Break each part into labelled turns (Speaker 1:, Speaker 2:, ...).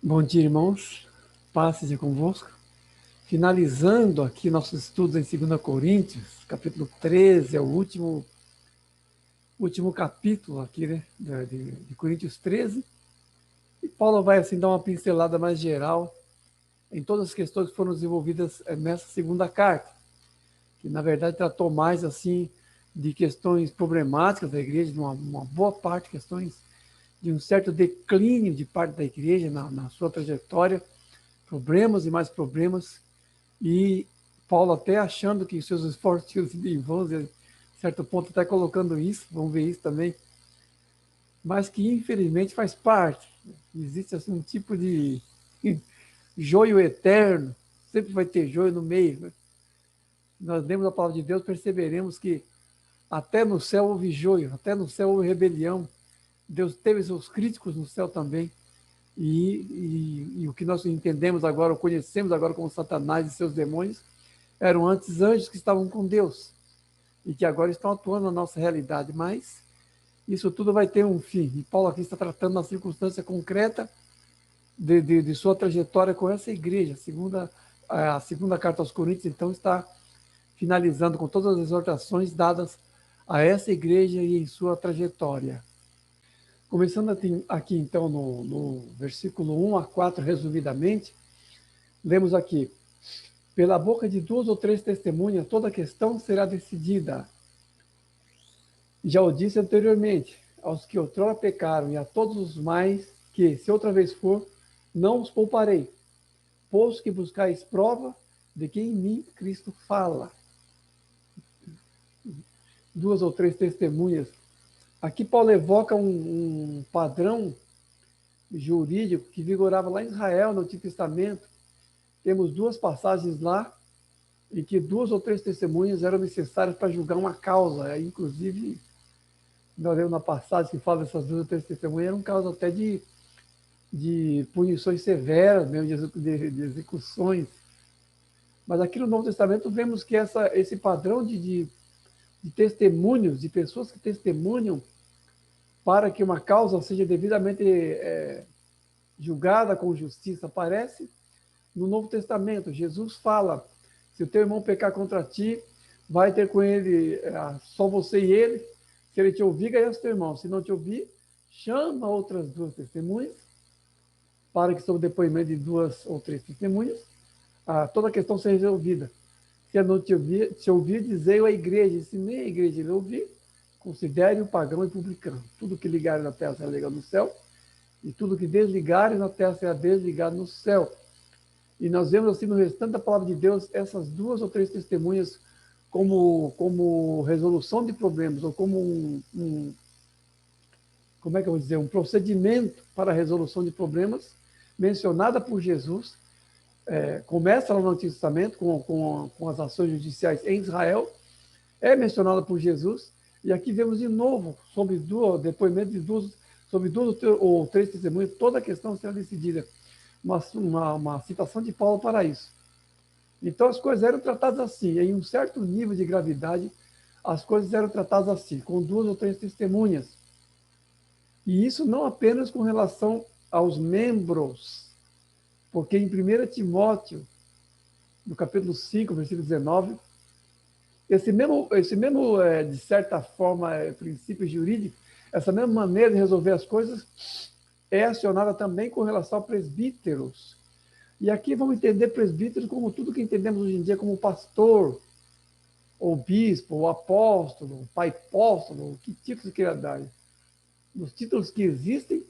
Speaker 1: Bom dia, irmãos. Paz seja convosco. Finalizando aqui nossos estudos em 2 Coríntios, capítulo 13, é o último capítulo aqui, né, de Coríntios 13. E Paulo vai assim dar uma pincelada mais geral em todas as questões que foram desenvolvidas nessa segunda carta, que na verdade tratou mais assim de questões problemáticas da igreja, de uma boa parte de questões de um certo declínio de parte da igreja na sua trajetória, problemas e mais problemas. E Paulo até achando que seus esforços tinham sido em vão, a certo ponto até colocando isso, vamos ver isso também, mas que infelizmente faz parte. Existe assim um tipo de joio eterno, sempre vai ter joio no meio. Né? Nós lemos a palavra de Deus, perceberemos que até no céu houve joio, até no céu houve rebelião. Deus teve seus críticos no céu também. E o que nós entendemos agora, ou conhecemos agora como Satanás e seus demônios, eram antes anjos que estavam com Deus e que agora estão atuando na nossa realidade, mas isso tudo vai ter um fim. E Paulo aqui está tratando uma circunstância concreta de sua trajetória com essa igreja. A segunda carta aos Coríntios, então, está finalizando com todas as exortações dadas a essa igreja e em sua trajetória. Começando aqui então, no versículo 1 a 4, resumidamente, lemos aqui: pela boca de 2 ou 3 testemunhas, toda questão será decidida. Já o disse anteriormente, aos que outrora pecaram e a todos os mais que, se outra vez for, não os pouparei, posto que buscais prova de que em mim Cristo fala. 2 ou 3 testemunhas. Aqui Paulo evoca um padrão jurídico que vigorava lá em Israel, no Antigo Testamento. Temos 2 passagens lá em que 2 ou 3 testemunhas eram necessárias para julgar uma causa. Inclusive, nós lemos na passagem que fala dessas 2 ou 3 testemunhas, era um caso até de punições severas, mesmo de execuções. Mas aqui no Novo Testamento vemos que esse padrão de testemunhos, de pessoas que testemunham para que uma causa seja devidamente julgada com justiça, aparece no Novo Testamento. Jesus fala: se o teu irmão pecar contra ti, vai ter com ele só você e ele. Se ele te ouvir, ganha o teu irmão. Se não te ouvir, chama outras 2 testemunhas, para que, sob o depoimento de 2 ou 3 testemunhas, toda a questão seja resolvida. Se ele não te ouvir, dizei à igreja. Se nem a igreja ele ouvir, considere o pagão e publicano. Tudo que ligarem na terra será ligado no céu, e tudo que desligarem na terra será desligado no céu. E nós vemos assim no restante da palavra de Deus essas 2 ou 3 testemunhas como resolução de problemas, ou como como é que eu vou dizer, um procedimento para a resolução de problemas, mencionada por Jesus. Começa lá no Antigo Testamento com as ações judiciais em Israel, é mencionada por Jesus, e aqui vemos de novo, sobre depoimento de 2 ou 3 testemunhas, toda a questão será decidida. Uma citação de Paulo para isso. Então as coisas eram tratadas assim, em um certo nível de gravidade, as coisas eram tratadas assim, com 2 ou 3 testemunhas. E isso não apenas com relação aos membros, porque em 1 Timóteo, no capítulo 5, versículo 19, esse mesmo de certa forma, princípio jurídico, essa mesma maneira de resolver as coisas é acionada também com relação a presbíteros. E aqui vamos entender presbítero como tudo que entendemos hoje em dia como pastor, ou bispo, ou apóstolo, ou pai apóstolo, que títulos queira dar. Dos títulos que existem,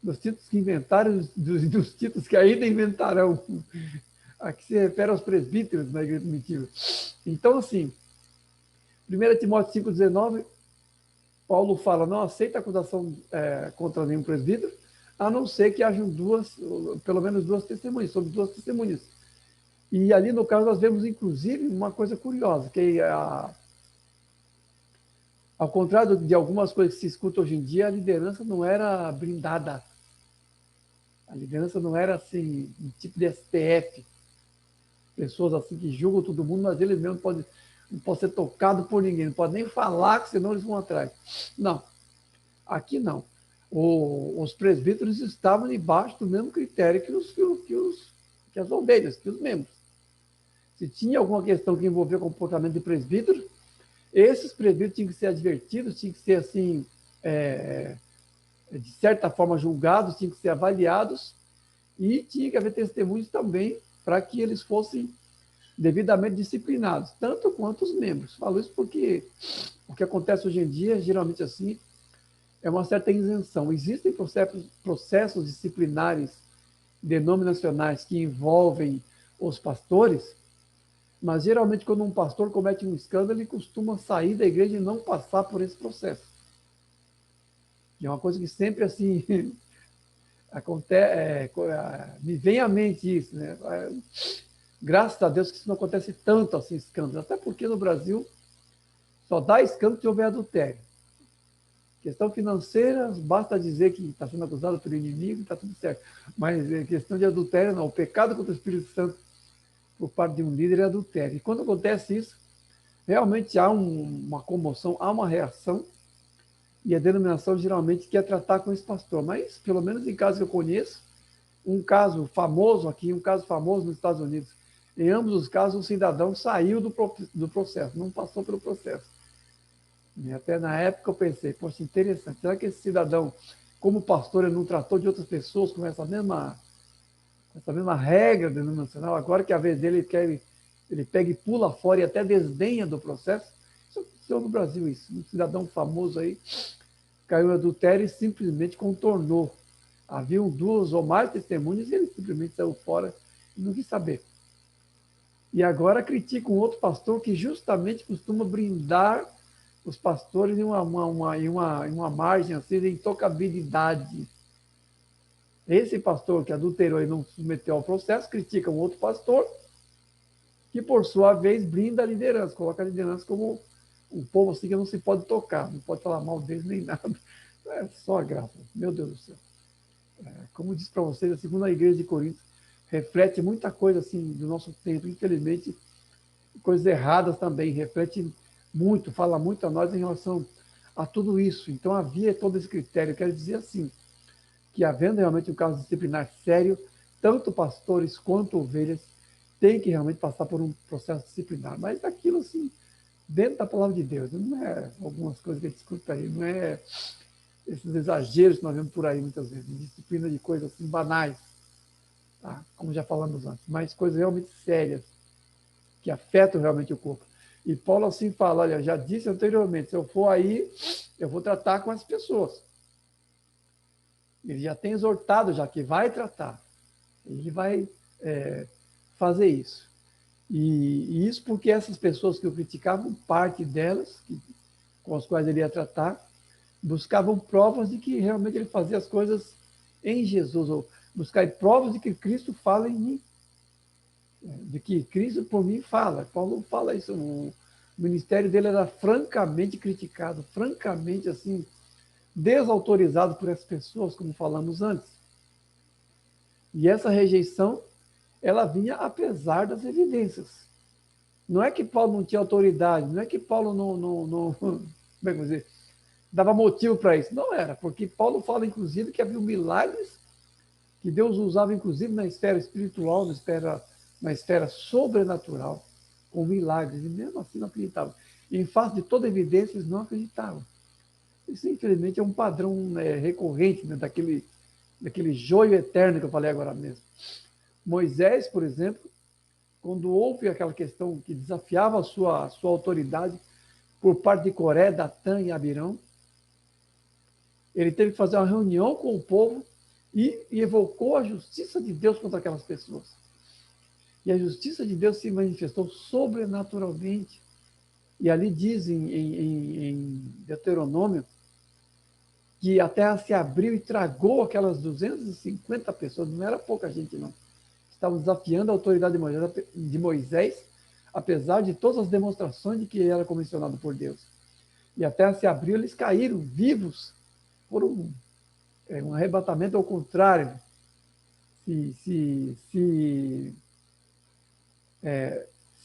Speaker 1: dos títulos que inventaram, dos títulos que ainda inventarão. Aqui se refere aos presbíteros na igreja primitiva. Então, assim, 1 Timóteo 5,19, Paulo fala: não aceita acusação contra nenhum presbítero, a não ser que hajam pelo menos 2 testemunhas, sobre 2 testemunhas. E ali, no caso, nós vemos, inclusive, uma coisa curiosa, que ao contrário de algumas coisas que se escuta hoje em dia, a liderança não era blindada. A liderança não era assim, um tipo de STF. Pessoas assim que julgam todo mundo, mas eles mesmos não podem ser tocados por ninguém, não podem nem falar, senão eles vão atrás. Não, aqui não. Os presbíteros estavam debaixo do mesmo critério que as ovelhas, que os membros. Se tinha alguma questão que envolvia o comportamento de presbítero, esses presbíteros tinham que ser advertidos, tinham que ser assim, de certa forma julgados, tinham que ser avaliados e tinha que haver testemunhos também para que eles fossem devidamente disciplinados, tanto quanto os membros. Falo isso porque o que acontece hoje em dia, geralmente assim, é uma certa isenção. Existem processos disciplinares denominacionais que envolvem os pastores, mas geralmente quando um pastor comete um escândalo, ele costuma sair da igreja e não passar por esse processo. E é uma coisa que sempre assim acontece, me vem à mente isso, né? Graças a Deus que isso não acontece tanto assim, escândalo, até porque no Brasil só dá escândalo se houver adultério. Questão financeira, basta dizer que está sendo acusado pelo inimigo, está tudo certo. Mas questão de adultério, não. O pecado contra o Espírito Santo por parte de um líder é adultério. E quando acontece isso, realmente há uma comoção, há uma reação, e a denominação geralmente quer tratar com esse pastor. Mas, pelo menos em casos que eu conheço, um caso famoso aqui, um caso famoso nos Estados Unidos, em ambos os casos, o cidadão saiu do processo, não passou pelo processo. E até na época eu pensei, poxa, interessante, será que esse cidadão, como pastor, ele não tratou de outras pessoas com essa mesma regra denominacional? Agora que a vez dele ele pega e pula fora e até desdenha do processo? Isso aconteceu no Brasil, isso. Um cidadão famoso aí caiu em adultério e simplesmente contornou. Haviam duas ou mais testemunhas e ele simplesmente saiu fora e não quis saber. E agora critica um outro pastor que justamente costuma brindar os pastores em uma margem assim de intocabilidade. Esse pastor que adulterou e não submeteu ao processo critica um outro pastor que, por sua vez, brinda a liderança, coloca a liderança como um povo assim que não se pode tocar, não pode falar mal deles nem nada. É só a graça, meu Deus do céu. Como disse para vocês, a segunda igreja de Corinto reflete muita coisa assim do nosso tempo, infelizmente, coisas erradas também, reflete muito, fala muito a nós em relação a tudo isso. Então havia todo esse critério. Eu quero dizer assim, que havendo realmente um caso disciplinar sério, tanto pastores quanto ovelhas têm que realmente passar por um processo disciplinar. Mas aquilo assim, dentro da palavra de Deus, não é algumas coisas que a gente escuta aí, não é esses exageros que nós vemos por aí muitas vezes, disciplina de coisas assim banais, tá? Como já falamos antes, mas coisas realmente sérias, que afetam realmente o corpo. E Paulo assim fala, olha, já disse anteriormente, se eu for aí, eu vou tratar com as pessoas. Ele já tem exortado já que vai tratar. Ele vai fazer isso. E isso porque essas pessoas que o criticavam, parte delas, com as quais ele ia tratar, buscavam provas de que realmente ele fazia as coisas em Jesus, ou buscar provas de que Cristo fala em mim, de que Cristo por mim fala. Paulo fala isso. O ministério dele era francamente criticado, francamente assim, desautorizado por essas pessoas, como falamos antes. E essa rejeição, ela vinha apesar das evidências. Não é que Paulo não tinha autoridade, não é que Paulo não como é que eu vou dizer, dava motivo para isso. Não era, porque Paulo fala, inclusive, que havia milagres que Deus usava, inclusive, na esfera espiritual, na esfera sobrenatural, com milagres, e mesmo assim não acreditavam. E em face de toda evidência, eles não acreditavam. Isso, infelizmente, é um padrão recorrente, né, daquele joio eterno que eu falei agora mesmo. Moisés, por exemplo, quando houve aquela questão que desafiava a sua autoridade por parte de Coré, Datã e Abirão, ele teve que fazer uma reunião com o povo e evocou a justiça de Deus contra aquelas pessoas. E a justiça de Deus se manifestou sobrenaturalmente. E ali diz em Deuteronômio que a terra se abriu e tragou aquelas 250 pessoas, não era pouca gente não. Estavam desafiando a autoridade de Moisés, apesar de todas as demonstrações de que ele era comissionado por Deus. E a terra se abriu, eles caíram vivos por um arrebatamento ao contrário. Se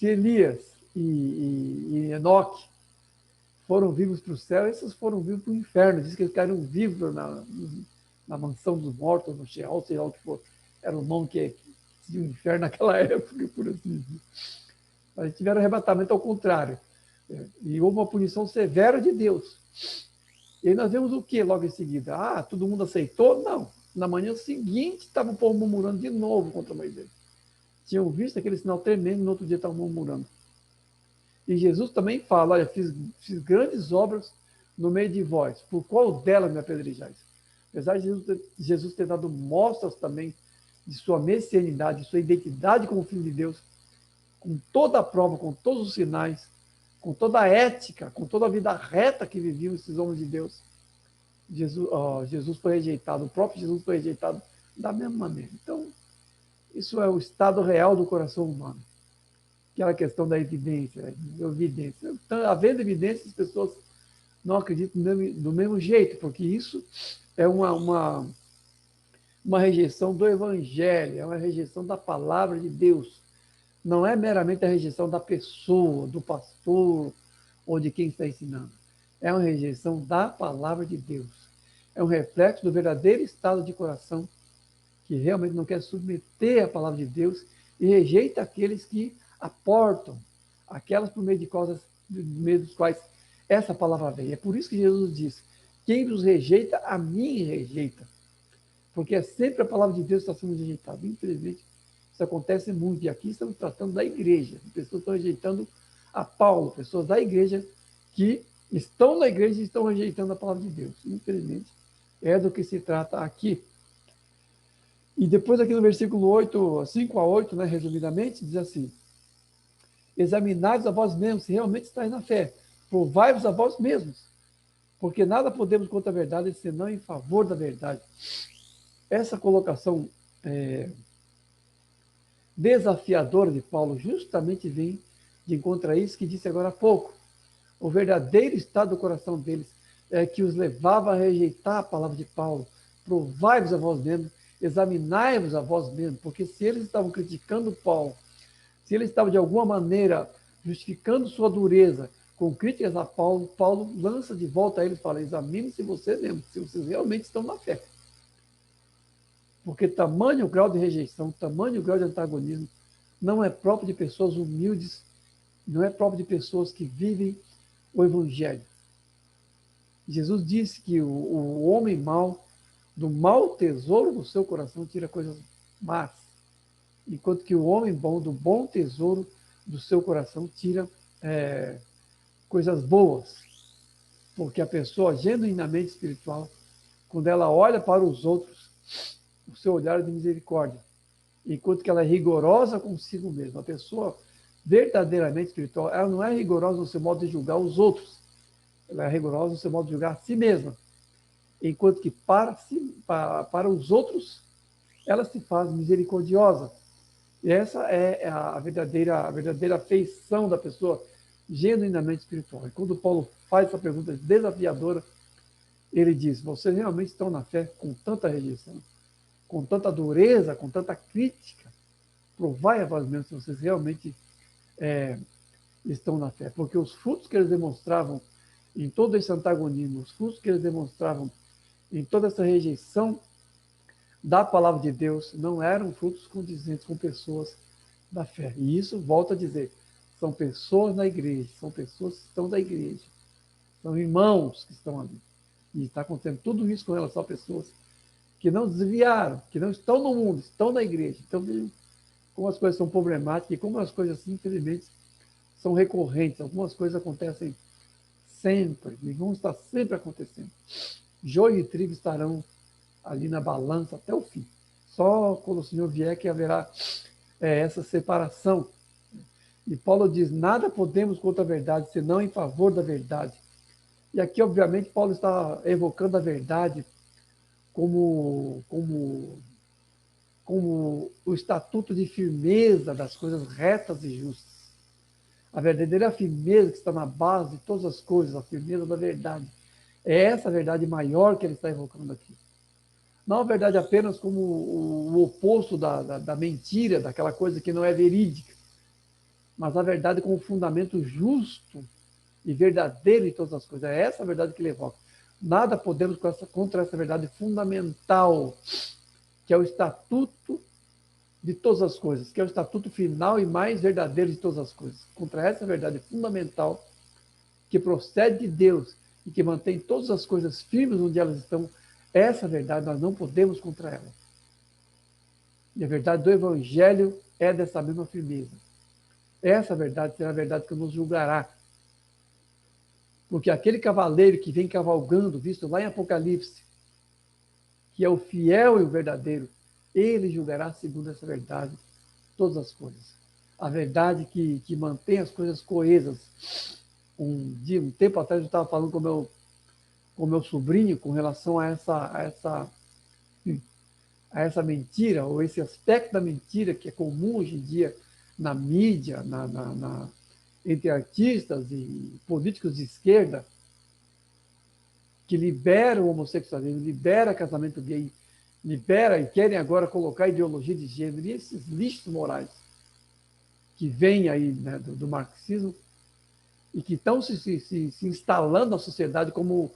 Speaker 1: Elias e Enoque foram vivos para o céu, esses foram vivos para o inferno. Diz que eles caíram vivos na mansão dos mortos, no Sheol, sei lá o que for. Era o nome que tinha o inferno naquela época, por assim dizer. Mas tiveram arrebatamento ao contrário. E houve uma punição severa de Deus. E aí nós vemos o que logo em seguida? Ah, todo mundo aceitou? Não. Na manhã seguinte, estava o povo murmurando de novo contra Moisés. Tinham visto aquele sinal tremendo, no outro dia estavam murmurando. E Jesus também fala, olha, fiz grandes obras no meio de vós, por qual delas me apedrejais? Apesar de Jesus ter dado mostras também de sua messianidade, de sua identidade como filho de Deus, com toda a prova, com todos os sinais, com toda a ética, com toda a vida reta que viviam esses homens de Deus, Jesus foi rejeitado, o próprio Jesus foi rejeitado da mesma maneira. Então, isso é o estado real do coração humano. Aquela questão da evidência, Então, havendo evidência, as pessoas não acreditam do mesmo jeito, porque isso é uma rejeição do Evangelho, é uma rejeição da palavra de Deus. Não é meramente a rejeição da pessoa, do pastor ou de quem está ensinando. É uma rejeição da palavra de Deus. É um reflexo do verdadeiro estado de coração que realmente não quer submeter a palavra de Deus e rejeita aqueles que aportam, aquelas por meio dos quais essa palavra vem. É por isso que Jesus diz: quem vos rejeita, a mim rejeita. Porque é sempre a palavra de Deus que está sendo rejeitada. Infelizmente, isso acontece muito. E aqui estamos tratando da igreja. Pessoas estão rejeitando a Paulo, pessoas da igreja que estão na igreja e estão rejeitando a palavra de Deus. Infelizmente, é do que se trata aqui. E depois aqui no versículo 8, 5 a 8, né, resumidamente, diz assim: examinai-vos a vós mesmos, se realmente estáis na fé. Provai-vos a vós mesmos, porque nada podemos contra a verdade, senão em favor da verdade. Essa colocação desafiadora de Paulo justamente vem de encontro a isso que disse agora há pouco. O verdadeiro estado do coração deles é que os levava a rejeitar a palavra de Paulo. Provai-vos a vós mesmos, examinai-vos a vós mesmos, porque se eles estavam criticando Paulo, se eles estavam de alguma maneira justificando sua dureza com críticas a Paulo, Paulo lança de volta a eles e fala: examine-se você mesmo, se vocês realmente estão na fé. Porque tamanho grau de rejeição, tamanho grau de antagonismo não é próprio de pessoas humildes, não é próprio de pessoas que vivem o Evangelho. Jesus disse que o homem mau, do mau tesouro do seu coração, tira coisas más, enquanto que o homem bom, do bom tesouro do seu coração, tira coisas boas. Porque a pessoa genuinamente espiritual, quando ela olha para os outros, o seu olhar é de misericórdia, enquanto que ela é rigorosa consigo mesma. A pessoa verdadeiramente espiritual, ela não é rigorosa no seu modo de julgar os outros, ela é rigorosa no seu modo de julgar a si mesma, enquanto que para os outros, ela se faz misericordiosa. E essa é a verdadeira feição da pessoa genuinamente espiritual. E quando Paulo faz essa pergunta desafiadora, ele diz: vocês realmente estão na fé com tanta rejeição, com tanta dureza, com tanta crítica? Provai a vós mesmos se vocês realmente estão na fé. Porque os frutos que eles demonstravam em todo esse antagonismo, os frutos que eles demonstravam em toda essa rejeição da palavra de Deus, não eram frutos condizentes com pessoas da fé. E isso, volto a dizer, são pessoas na igreja, são pessoas que estão da igreja, são irmãos que estão ali. E está acontecendo tudo isso com relação a pessoas que não desviaram, que não estão no mundo, estão na igreja. Então, vejam como as coisas são problemáticas e como as coisas, assim, infelizmente, são recorrentes. Algumas coisas acontecem sempre, e vão estar sempre acontecendo. Joio e trigo estarão ali na balança até o fim. Só quando o Senhor vier que haverá essa separação. E Paulo diz: nada podemos contra a verdade, senão em favor da verdade. E aqui, obviamente, Paulo está evocando a verdade como o estatuto de firmeza das coisas retas e justas. A verdadeira firmeza que está na base de todas as coisas, a firmeza da verdade. É essa verdade maior que ele está evocando aqui. Não a verdade apenas como o oposto da mentira, daquela coisa que não é verídica, mas a verdade como fundamento justo e verdadeiro em todas as coisas. É essa a verdade que ele evoca. Nada podemos contra essa verdade fundamental, que é o estatuto de todas as coisas, que é o estatuto final e mais verdadeiro de todas as coisas. Contra essa verdade fundamental, que procede de Deus e que mantém todas as coisas firmes onde elas estão, essa verdade nós não podemos contra ela. E a verdade do Evangelho é dessa mesma firmeza. Essa verdade será a verdade que nos julgará. Porque aquele cavaleiro que vem cavalgando, visto lá em Apocalipse, que é o fiel e o verdadeiro, ele julgará segundo essa verdade todas as coisas. A verdade que mantém as coisas coesas. Um tempo atrás eu estava falando com meu sobrinho com relação a essa mentira, ou esse aspecto da mentira que é comum hoje em dia na mídia, entre artistas e políticos de esquerda, que liberam o homossexualismo, libera casamento gay, libera e querem agora colocar ideologia de gênero, e esses lixos morais que vêm aí, né, do marxismo e que estão se instalando na sociedade como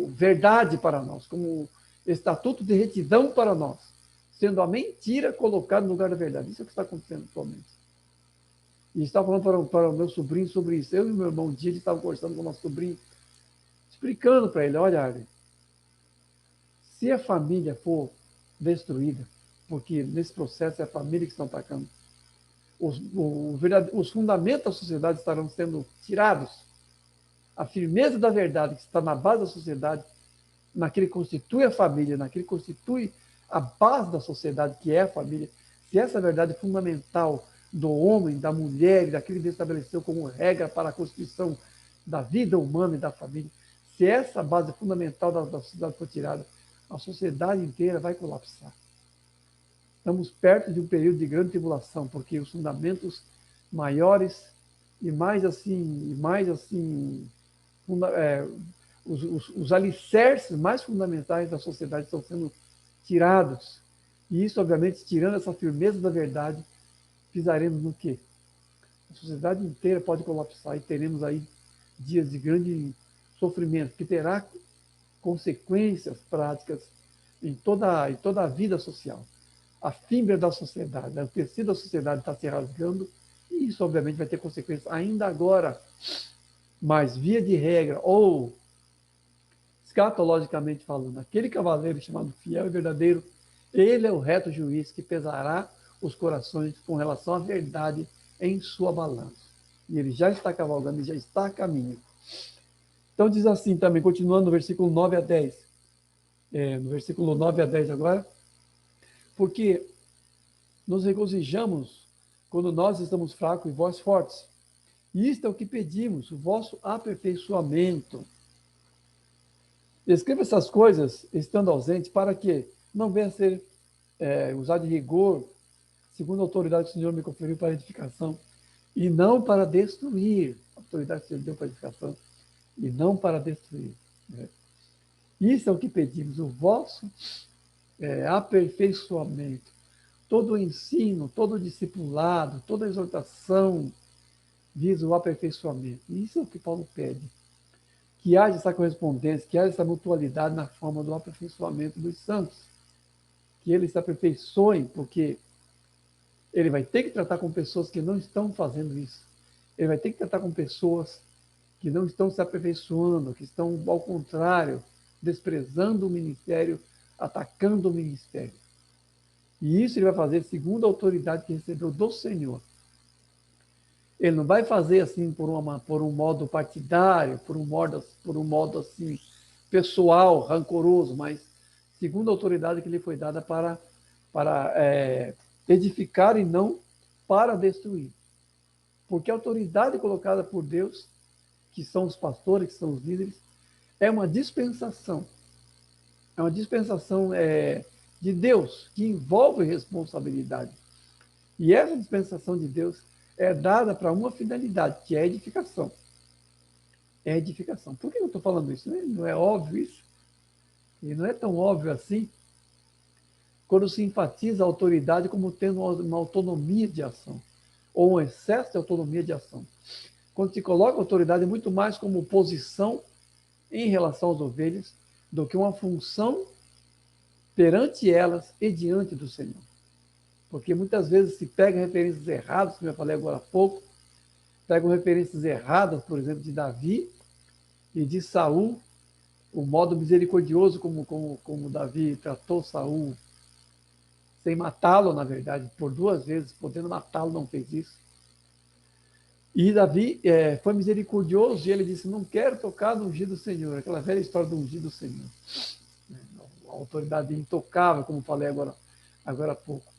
Speaker 1: verdade para nós, como estatuto de retidão para nós, sendo a mentira colocada no lugar da verdade. Isso é o que está acontecendo atualmente. E estava falando para o meu sobrinho sobre isso. Eu e meu irmão Didi estavam conversando com o nosso sobrinho, explicando para ele, olha, Ari, se a família for destruída, porque nesse processo é a família que está atacando, os fundamentos da sociedade estarão sendo tirados. A firmeza da verdade que está na base da sociedade, naquele que constitui a família, naquele que constitui a base da sociedade, que é a família, se essa verdade fundamental do homem, da mulher e daquele que Deus estabeleceu como regra para a constituição da vida humana e da família, se essa base fundamental da sociedade for tirada, a sociedade inteira vai colapsar. Estamos perto de um período de grande tribulação, porque os fundamentos maiores e mais assim, os alicerces mais fundamentais da sociedade estão sendo tirados. E isso, obviamente, tirando essa firmeza da verdade, pisaremos no quê? A sociedade inteira pode colapsar e teremos aí dias de grande sofrimento, que terá consequências práticas em toda a vida social. A fibra da sociedade, o tecido da sociedade está se rasgando e isso, obviamente, vai ter consequências ainda agora. Mas, via de regra, ou escatologicamente falando, aquele cavaleiro chamado fiel e verdadeiro, ele é o reto juiz que pesará os corações com relação à verdade em sua balança. E ele já está cavalgando e já está a caminho. Então diz assim também, continuando no versículo 9 a 10. No versículo 9 a 10 agora. Porque nos regozijamos quando nós estamos fracos e vós fortes. E isto é o que pedimos, o vosso aperfeiçoamento. Escreva essas coisas, estando ausente, para que não venha a ser usado de rigor, segundo a autoridade que o Senhor me conferiu para edificação, e não para destruir. A autoridade que o Senhor deu para edificação, e não para destruir. Isso é o que pedimos, o vosso aperfeiçoamento. Todo o ensino, todo o discipulado, toda a exortação visa o aperfeiçoamento. Isso é o que Paulo pede. Que haja essa correspondência, que haja essa mutualidade na forma do aperfeiçoamento dos santos. Que eles se aperfeiçoem, porque ele vai ter que tratar com pessoas que não estão fazendo isso. Ele vai ter que tratar com pessoas que não estão se aperfeiçoando, que estão, ao contrário, desprezando o ministério, atacando o ministério. E isso ele vai fazer segundo a autoridade que recebeu do Senhor. Ele não vai fazer assim por um modo partidário, por um modo assim pessoal, rancoroso, mas segundo a autoridade que lhe foi dada para edificar e não para destruir. Porque a autoridade colocada por Deus, que são os pastores, que são os líderes, é uma dispensação. É uma dispensação de Deus, que envolve responsabilidade. E essa dispensação de Deus é dada para uma finalidade, que é a edificação. É a edificação. Por que eu estou falando isso? Não é óbvio isso? E não é tão óbvio assim quando se enfatiza a autoridade como tendo uma autonomia de ação, ou um excesso de autonomia de ação. Quando se coloca autoridade, é muito mais como posição em relação às ovelhas do que uma função perante elas e diante do Senhor. Porque muitas vezes se pega referências erradas, como eu falei agora há pouco, pegam referências erradas, por exemplo, de Davi e de Saul, o modo misericordioso como Davi tratou Saul, sem matá-lo, na verdade, por 2 vezes, podendo matá-lo, não fez isso. E Davi foi misericordioso e ele disse, não quero tocar no ungido do Senhor, aquela velha história do ungido do Senhor. A autoridade intocável, como falei agora há pouco.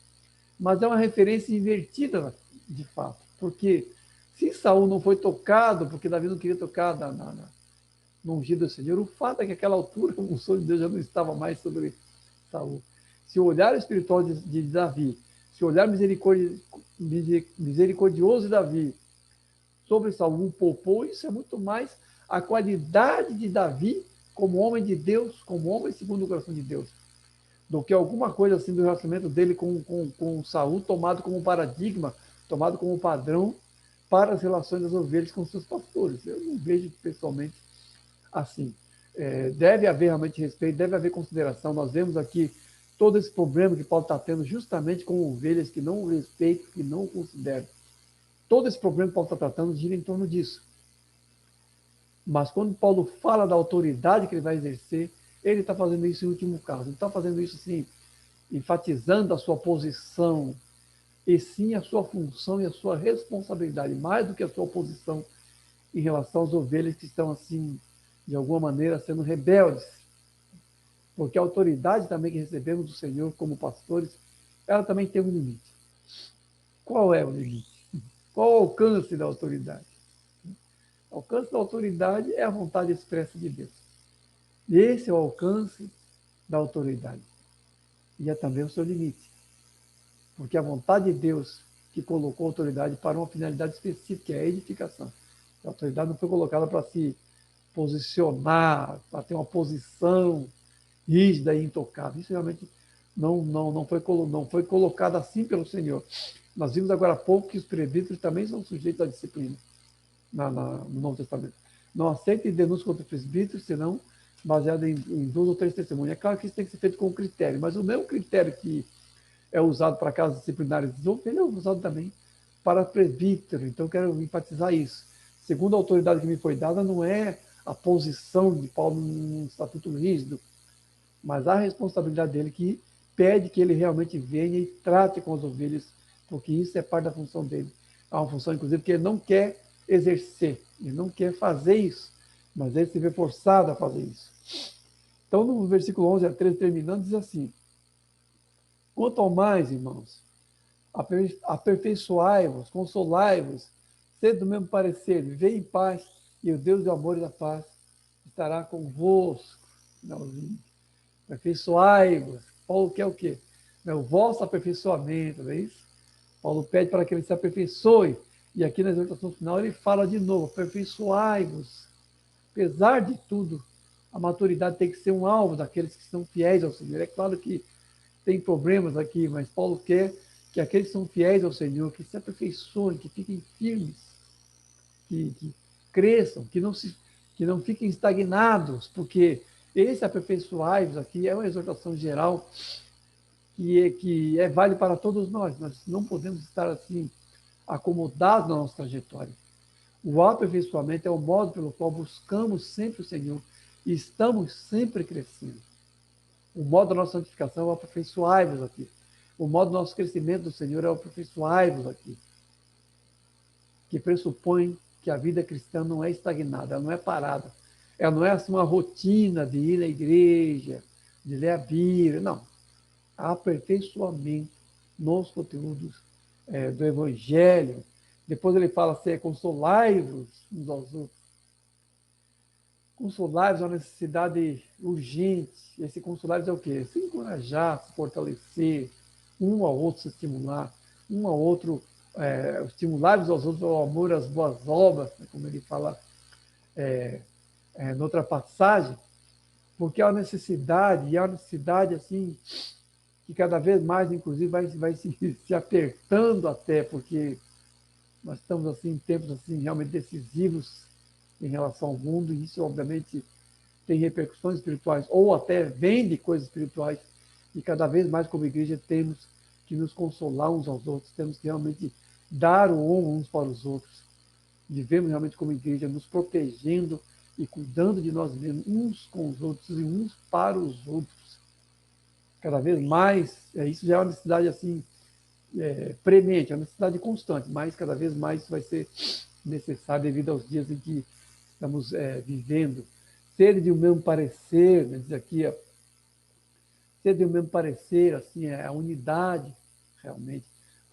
Speaker 1: Mas é uma referência invertida, de fato, porque se Saul não foi tocado, porque Davi não queria tocar no ungido do Senhor, o fato é que naquela altura o unção de Deus já não estava mais sobre Saul. Se o olhar espiritual de Davi, se o olhar misericordioso de Davi sobre Saul poupou, isso é muito mais a qualidade de Davi como homem de Deus, como homem segundo o coração de Deus, do que alguma coisa assim do relacionamento dele com Saul tomado como paradigma, tomado como padrão para as relações das ovelhas com seus pastores. Eu não vejo pessoalmente assim. Deve haver realmente respeito, deve haver consideração. Nós vemos aqui todo esse problema que Paulo está tendo justamente com ovelhas que não o respeitam, que não o consideram. Todo esse problema que Paulo está tratando gira em torno disso. Mas quando Paulo fala da autoridade que ele vai exercer, ele está fazendo isso em último caso. Ele está fazendo isso assim, enfatizando a sua posição, e sim a sua função e a sua responsabilidade, mais do que a sua posição em relação às ovelhas que estão assim, de alguma maneira, sendo rebeldes. Porque a autoridade também que recebemos do Senhor como pastores, ela também tem um limite. Qual é o limite? Qual o alcance da autoridade? O alcance da autoridade é a vontade expressa de Deus. Esse é o alcance da autoridade. E é também o seu limite. Porque a vontade de Deus que colocou a autoridade para uma finalidade específica, que é a edificação. A autoridade não foi colocada para se posicionar, para ter uma posição rígida e intocável. Isso realmente não foi colocado assim pelo Senhor. Nós vimos agora há pouco que os presbíteros também são sujeitos à disciplina no Novo Testamento. Não aceitem denúncia contra os presbíteros, senão baseado em 2 ou 3 testemunhas. É claro que isso tem que ser feito com critério, mas o mesmo critério que é usado para casos disciplinares de ovelha é usado também para presbítero. Então, quero enfatizar isso. Segundo a autoridade que me foi dada, não é a posição de Paulo num estatuto rígido, mas a responsabilidade dele que pede que ele realmente venha e trate com as ovelhas, porque isso é parte da função dele. É uma função, inclusive, que ele não quer exercer, ele não quer fazer isso, mas ele se vê forçado a fazer isso. Então, no versículo 11 a 13, terminando, diz assim, quanto ao mais, irmãos, aperfeiçoai-vos, consolai-vos, sede do mesmo parecer, vivei em paz, e o Deus do amor e da paz estará convosco. Aperfeiçoai-vos. Paulo quer o quê? O vosso aperfeiçoamento, não é isso? Paulo pede para que ele se aperfeiçoe. E aqui na exortação final ele fala de novo, aperfeiçoai-vos. Apesar de tudo, a maturidade tem que ser um alvo daqueles que são fiéis ao Senhor. É claro que tem problemas aqui, mas Paulo quer que aqueles que são fiéis ao Senhor, que se aperfeiçoem, que fiquem firmes, que cresçam, que não fiquem estagnados, porque esse aperfeiçoai-vos aqui é uma exortação geral que é válida para todos nós. Nós não podemos estar assim acomodados na nossa trajetória. O aperfeiçoamento é o modo pelo qual buscamos sempre o Senhor e estamos sempre crescendo. O modo da nossa santificação é o aperfeiçoai-vos aqui. O modo do nosso crescimento do Senhor é o aperfeiçoai-vos aqui, que pressupõe que a vida cristã não é estagnada, ela não é parada. Ela não é assim uma rotina de ir à igreja, de ler a Bíblia, não. Há aperfeiçoamento nos conteúdos do Evangelho. Depois ele fala assim, consolai-vos uns aos outros. Consolai-vos é uma necessidade urgente. Esse consolai-vos é o quê? Se encorajar, se fortalecer, um ao outro se estimular, um ao outro estimular-vos aos outros ao amor às boas obras, né, como ele fala noutra passagem, porque há uma necessidade, e há uma necessidade assim, que cada vez mais, inclusive, vai se apertando até, porque Nós estamos assim em tempos assim realmente decisivos em relação ao mundo, e isso obviamente tem repercussões espirituais, ou até vem de coisas espirituais, e cada vez mais como igreja temos que nos consolar uns aos outros, temos que realmente dar o ombro uns para os outros, vivemos realmente como igreja, nos protegendo e cuidando de nós mesmos, uns com os outros e uns para os outros. Cada vez mais, isso já é uma necessidade assim, premente, é uma necessidade constante, mas cada vez mais isso vai ser necessário devido aos dias em que estamos vivendo. Ser de um mesmo parecer, né, diz aqui, ó, ser de um mesmo parecer, assim, é a unidade, realmente.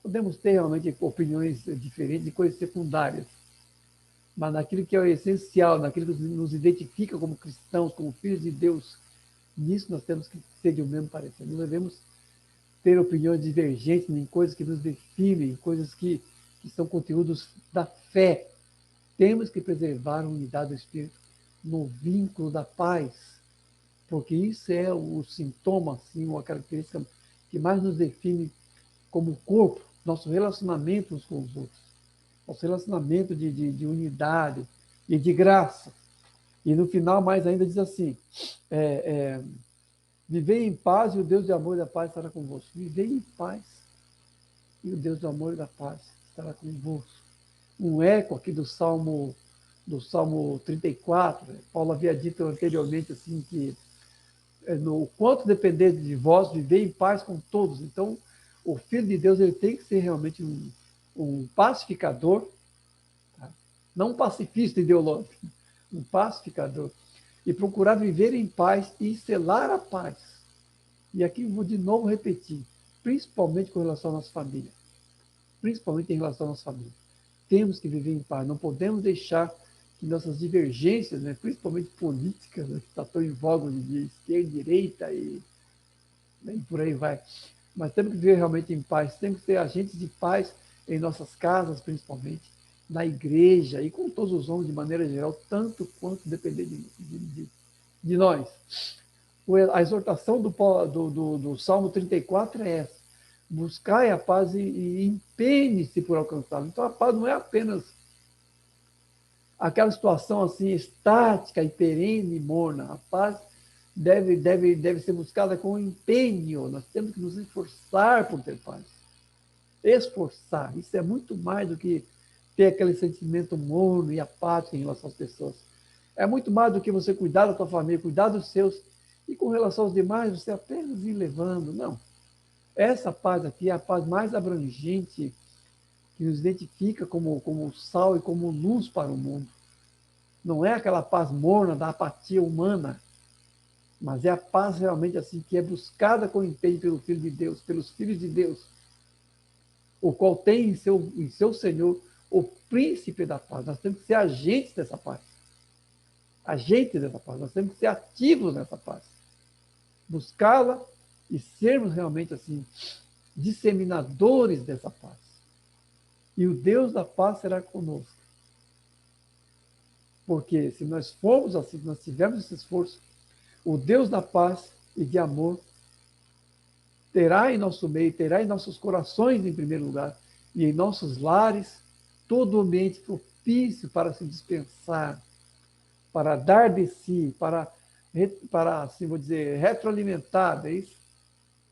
Speaker 1: Podemos ter realmente opiniões diferentes de coisas secundárias, mas naquilo que é o essencial, naquilo que nos identifica como cristãos, como filhos de Deus, nisso nós temos que ser de um mesmo parecer. Não devemos ter opiniões divergentes em coisas que nos definem, em coisas que são conteúdos da fé. Temos que preservar a unidade do Espírito no vínculo da paz, porque isso é o sintoma, assim, uma característica que mais nos define como corpo, nosso relacionamento uns com os outros, nosso relacionamento de unidade e de graça. E no final, mais ainda, diz assim, vivei em paz e o Deus de amor e da paz estará convosco. Vivei em paz e o Deus do amor e da paz estará convosco. Um eco aqui do Salmo 34, Paulo havia dito anteriormente assim que no quanto depender de vós, viver em paz com todos. Então, o Filho de Deus ele tem que ser realmente um pacificador, tá? Não um pacifista ideológico, um pacificador, e procurar viver em paz e selar a paz. E aqui vou de novo repetir, principalmente com relação à nossa família, principalmente em relação à nossa família. Temos que viver em paz, não podemos deixar que nossas divergências, né, principalmente políticas, né, que está tão em voga de esquerda e direita e por aí vai. Mas temos que viver realmente em paz, temos que ser agentes de paz em nossas casas, principalmente, na igreja e com todos os homens de maneira geral, tanto quanto depender de nós. A exortação do Salmo 34 é essa: buscai a paz e empenhe-se por alcançá-la. Então a paz não é apenas aquela situação assim estática e perene e morna. A paz deve ser buscada com empenho. Nós temos que nos esforçar por ter paz. Esforçar. Isso é muito mais do que ter aquele sentimento morno e apático em relação às pessoas. É muito mais do que você cuidar da tua família, cuidar dos seus, e com relação aos demais, você apenas ir levando. Não. Essa paz aqui é a paz mais abrangente, que nos identifica como sal e como luz para o mundo. Não é aquela paz morna da apatia humana, mas é a paz realmente assim que é buscada com empenho pelo Filho de Deus, pelos filhos de Deus, o qual tem em seu Senhor o príncipe da paz. Nós temos que ser agentes dessa paz. Agentes dessa paz. Nós temos que ser ativos nessa paz. Buscá-la e sermos realmente assim disseminadores dessa paz. E o Deus da paz será conosco. Porque se nós formos assim, se nós tivermos esse esforço, o Deus da paz e de amor terá em nosso meio, terá em nossos corações em primeiro lugar, e em nossos lares, todo o ambiente propício para se dispensar, para dar de si, para assim vou dizer, retroalimentar, é isso?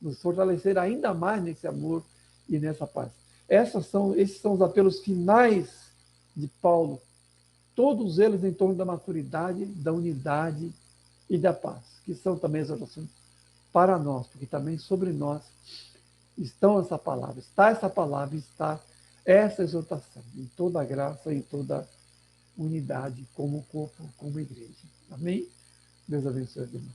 Speaker 1: Nos fortalecer ainda mais nesse amor e nessa paz. Esses são os apelos finais de Paulo, todos eles em torno da maturidade, da unidade e da paz, que são também as orações para nós, porque também sobre nós está essa palavra, está essa exortação, em toda a graça, em toda a unidade, como corpo, como igreja. Amém? Deus abençoe, irmão.